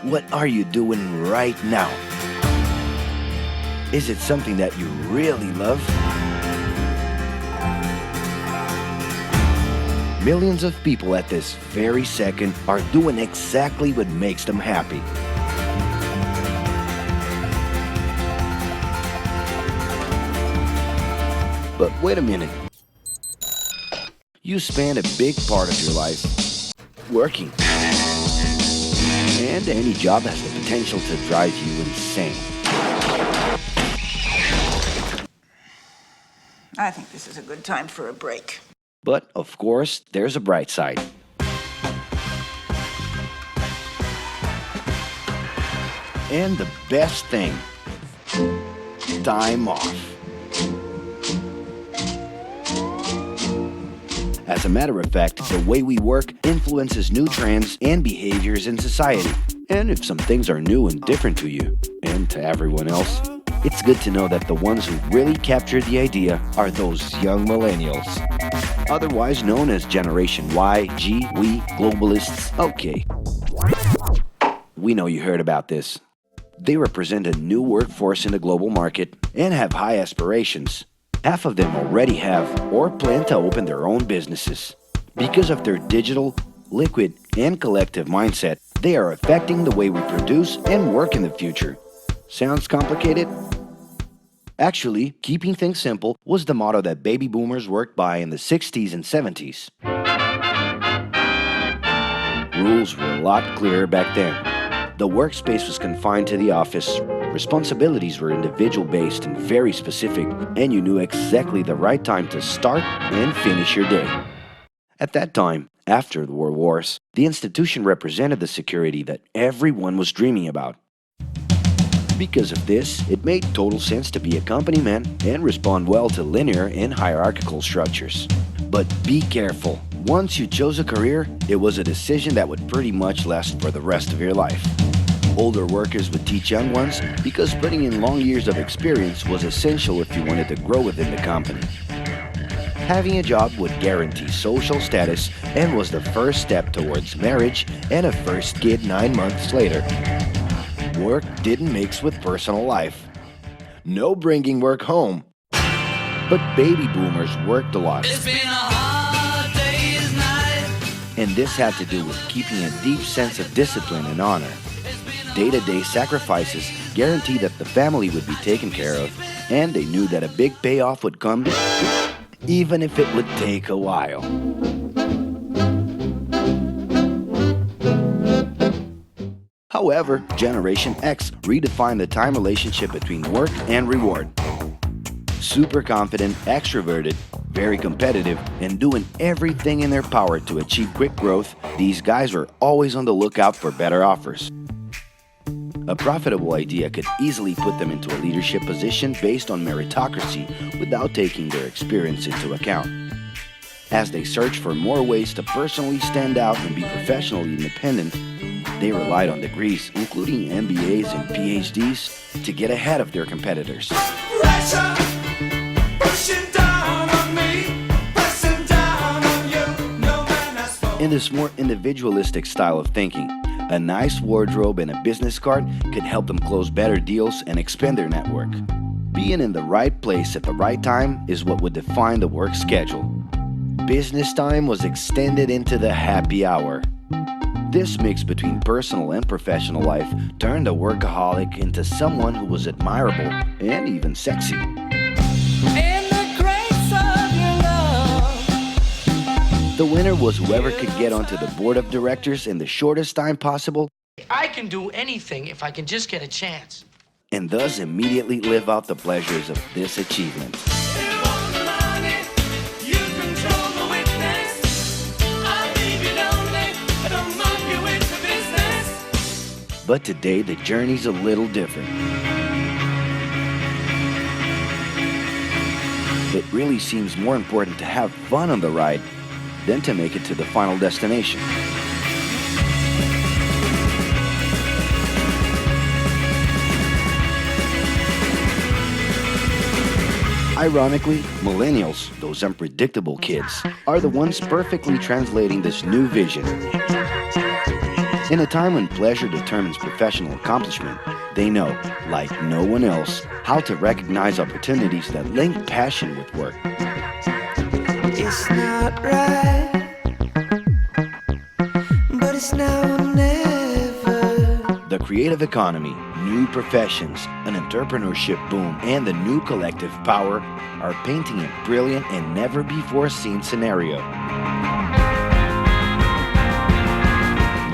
What are you doing right now? Is it something that you really love? Millions of people at this very second are doing exactly what makes them happy. But wait a minute. You spend a big part of your life working. And any job has the potential to drive you insane. I think this is a good time for a break. But, of course, there's a bright side. And the best thing, time off. As a matter of fact, the way we work influences new trends and behaviors in society. And if some things are new and different to you, and to everyone else, it's good to know that the ones who really captured the idea are those young millennials. Otherwise known as Generation Y, G, we, globalists. Okay. We know you heard about this. They represent a new workforce in the global market and have high aspirations. Half of them already have or plan to open their own businesses. Because of their digital, liquid, and collective mindset, they are affecting the way we produce and work in the future. Sounds complicated? Actually, keeping things simple was the motto that baby boomers worked by in the 60s and 70s. Rules were a lot clearer back then. The workspace was confined to the office. Responsibilities were individual-based and very specific, and you knew exactly the right time to start and finish your day. At that time, after the World Wars, the institution represented the security that everyone was dreaming about. Because of this, it made total sense to be a company man and respond well to linear and hierarchical structures. But be careful. Once you chose a career, it was a decision that would pretty much last for the rest of your life. Older workers would teach young ones because putting in long years of experience was essential if you wanted to grow within the company. Having a job would guarantee social status and was the first step towards marriage and a first kid 9 months later. Work didn't mix with personal life. No bringing work home. But baby boomers worked a lot. It's been a hard day's night. And this had to do with keeping a deep sense of discipline and honor. Day-to-day sacrifices guaranteed that the family would be taken care of, and they knew that a big payoff would come, even if it would take a while. However, Generation X redefined the time relationship between work and reward. Super confident, extroverted, very competitive, and doing everything in their power to achieve quick growth, these guys were always on the lookout for better offers. A profitable idea could easily put them into a leadership position based on meritocracy without taking their experience into account. As they searched for more ways to personally stand out and be professionally independent, they relied on degrees, including MBAs and PhDs, to get ahead of their competitors. Pressure, pushing down on me, pressing down on you. No man has spoken. In this more individualistic style of thinking, a nice wardrobe and a business card could help them close better deals and expand their network. Being in the right place at the right time is what would define the work schedule. Business time was extended into the happy hour. This mix between personal and professional life turned a workaholic into someone who was admirable and even sexy. In the grace of your love. The winner was whoever could get onto the board of directors in the shortest time possible I can do anything if I can just get a chance. and thus immediately live out the pleasures of this achievement. You want the money, you control the witness. I'll leave you lonely, don't mock you into business. But today the journey's a little different. It really seems more important to have fun on the ride than to make it to the final destination. Ironically, millennials, those unpredictable kids, are the ones perfectly translating this new vision. In a time when pleasure determines professional accomplishment, they know, like no one else, how to recognize opportunities that link passion with work. It's not right, but it's now or never. The creative economy, new professions, an entrepreneurship boom, and the new collective power are painting a brilliant and never-before-seen scenario.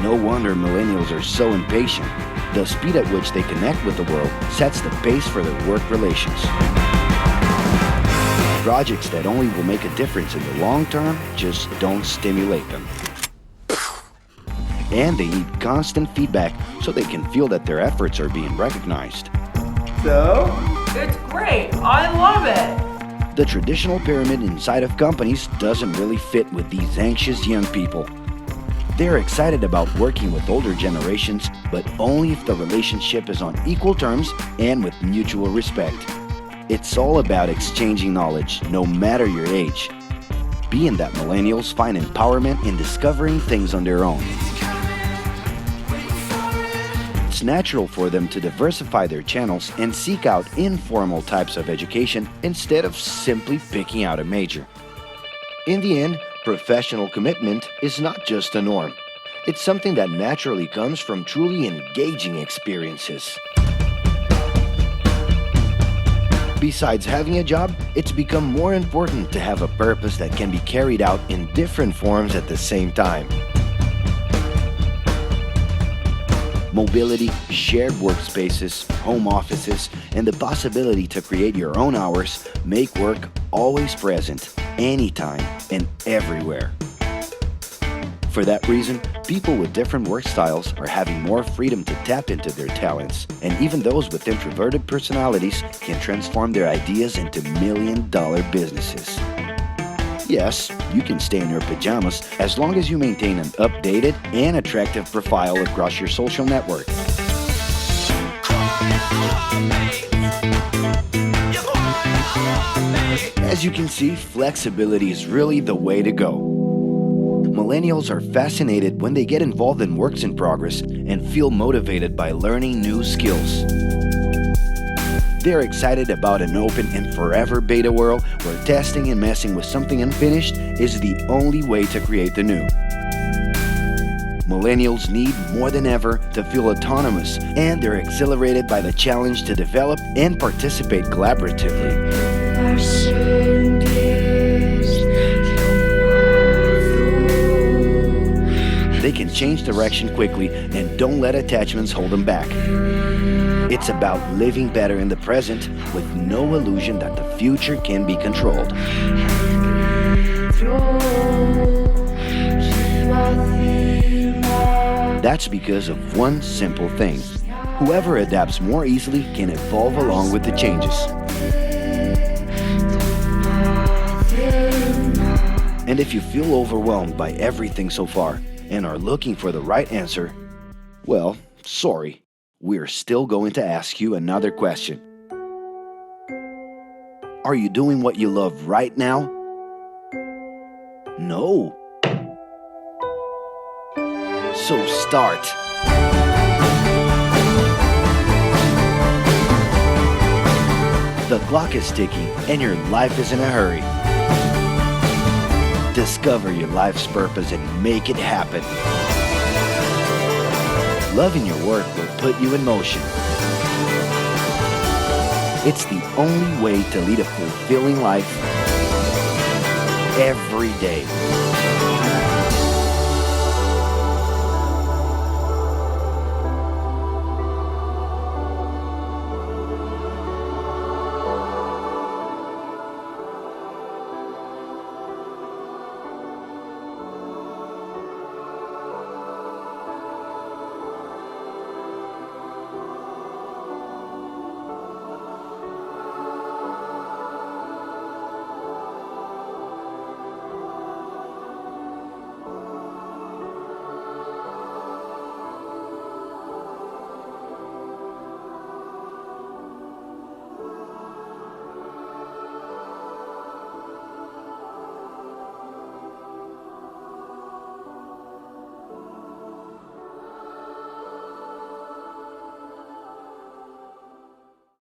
No wonder millennials are so impatient. The speed at which they connect with the world sets the pace for their work relations. Projects that only will make a difference in the long term just don't stimulate them. And they need constant feedback so they can feel that their efforts are being recognized. So? It's great. I love it. The traditional pyramid inside of companies doesn't really fit with these anxious young people. They're excited about working with older generations, but only if the relationship is on equal terms and with mutual respect. It's all about exchanging knowledge, no matter your age. Being that millennials find empowerment in discovering things on their own. It's natural for them to diversify their channels and seek out informal types of education instead of simply picking out a major. In the end, professional commitment is not just a norm. It's something that naturally comes from truly engaging experiences. Besides having a job, it's become more important to have a purpose that can be carried out in different forms at the same time. Mobility, shared workspaces, home offices, and the possibility to create your own hours make work always present, anytime and everywhere. For that reason, people with different work styles are having more freedom to tap into their talents, and even those with introverted personalities can transform their ideas into million-dollar businesses. Yes, you can stay in your pajamas as long as you maintain an updated and attractive profile across your social network. As you can see, flexibility is really the way to go. Millennials are fascinated when they get involved in works in progress and feel motivated by learning new skills. They're excited about an open and forever beta world where testing and messing with something unfinished is the only way to create the new. Millennials need more than ever to feel autonomous, and they're exhilarated by the challenge to develop and participate collaboratively. They can change direction quickly and don't let attachments hold them back. It's about living better in the present with no illusion that the future can be controlled. That's because of one simple thing. Whoever adapts more easily can evolve along with the changes. And if you feel overwhelmed by everything so far and are looking for the right answer, well, sorry. We're still going to ask you another question. Are you doing what you love right now? No. So start. The clock is ticking and your life is in a hurry. Discover your life's purpose and make it happen. Loving your work will put you in motion. It's the only way to lead a fulfilling life every day.